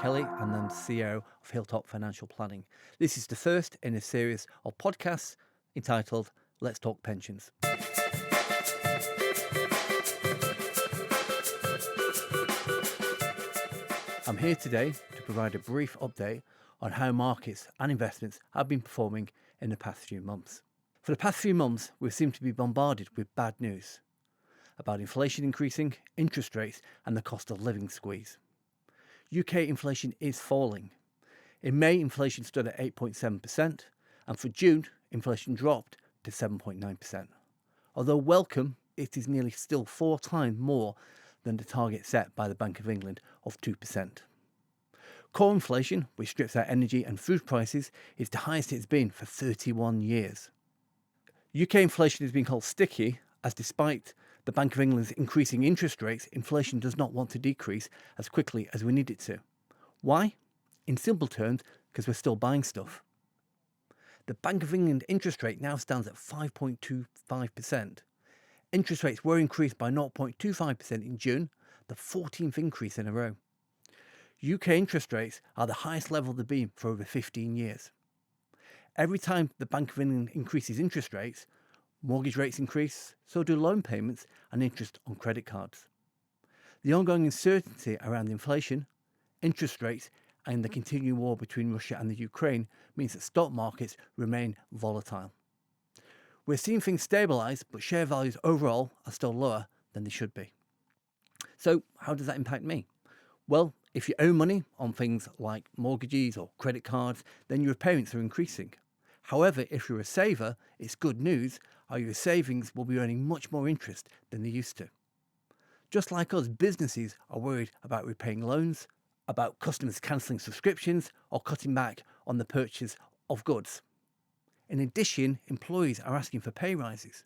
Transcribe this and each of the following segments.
Kelly and I'm CEO of Hilltop Financial Planning. This is the first in a series of podcasts entitled Let's Talk Pensions. I'm here today to provide a brief update on how markets and investments have been performing in the past few months. For the past few months, we seem to be bombarded with bad news about inflation increasing, interest rates and the cost of living squeeze. UK inflation is falling. In May, inflation stood at 8.7%, and for June, inflation dropped to 7.9%. Although welcome, it is nearly still 4 times more than the target set by the Bank of England of 2%. Core inflation, which strips out energy and food prices, is the highest it's been for 31 years. UK inflation has been called sticky, as despite the Bank of England's increasing interest rates, inflation does not want to decrease as quickly as we need it to. Why? In simple terms, because we're still buying stuff. The Bank of England interest rate now stands at 5.25%. Interest rates were increased by 0.25% in June, the 14th increase in a row. UK interest rates are the highest level they've been for over 15 years. Every time the Bank of England increases interest rates, mortgage rates increase, so do loan payments and interest on credit cards. The ongoing uncertainty around inflation, interest rates and the continuing war between Russia and the Ukraine means that stock markets remain volatile. We're seeing things stabilise, but share values overall are still lower than they should be. So how does that impact me? Well, if you owe money on things like mortgages or credit cards, then your repayments are increasing. However, if you're a saver, it's good news, or your savings will be earning much more interest than they used to. Just like us, businesses are worried about repaying loans, about customers cancelling subscriptions, or cutting back on the purchase of goods. In addition, employees are asking for pay rises.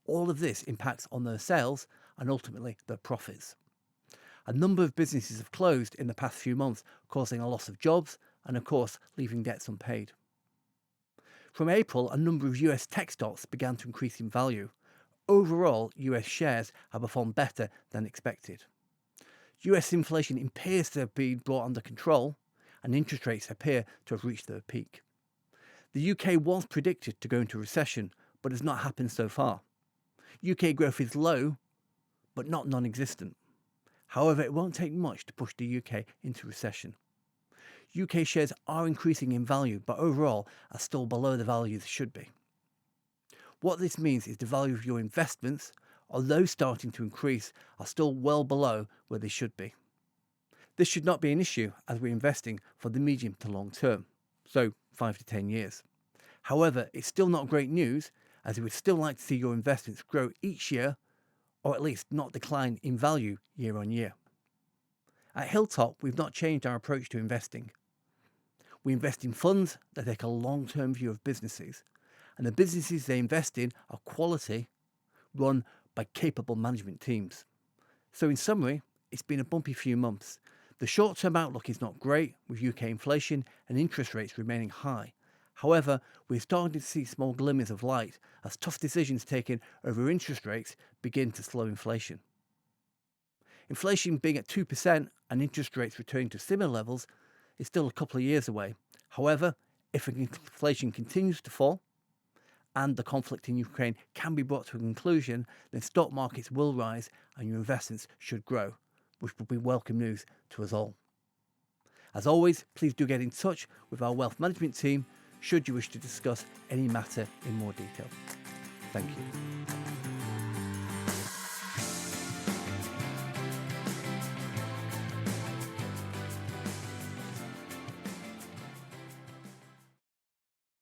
All of this impacts on their sales and ultimately their profits. A number of businesses have closed in the past few months, causing a loss of jobs and, of course, leaving debts unpaid. From April, a number of US tech stocks began to increase in value. Overall, US shares have performed better than expected. US inflation appears to have been brought under control, and interest rates appear to have reached their peak. The UK was predicted to go into recession, but has not happened so far. UK growth is low, but not non-existent. However, it won't take much to push the UK into recession. UK shares are increasing in value, but overall are still below the value they should be. What this means is the value of your investments, although starting to increase, are still well below where they should be. This should not be an issue as we're investing for the medium to long term, so 5 to 10 years. However, it's still not great news, as we would still like to see your investments grow each year, or at least not decline in value year on year. At Hilltop, we've not changed our approach to investing. We invest in funds that take a long-term view of businesses, and the businesses they invest in are quality, run by capable management teams. So in summary, it's been a bumpy few months. The short-term outlook is not great, with UK inflation and interest rates remaining high. However, we're starting to see small glimmers of light as tough decisions taken over interest rates begin to slow inflation. Inflation being at 2% and interest rates returning to similar levels is still a couple of years away. However, if inflation continues to fall and the conflict in Ukraine can be brought to a conclusion, then stock markets will rise and your investments should grow, which will be welcome news to us all. As always, please do get in touch with our wealth management team should you wish to discuss any matter in more detail. Thank you.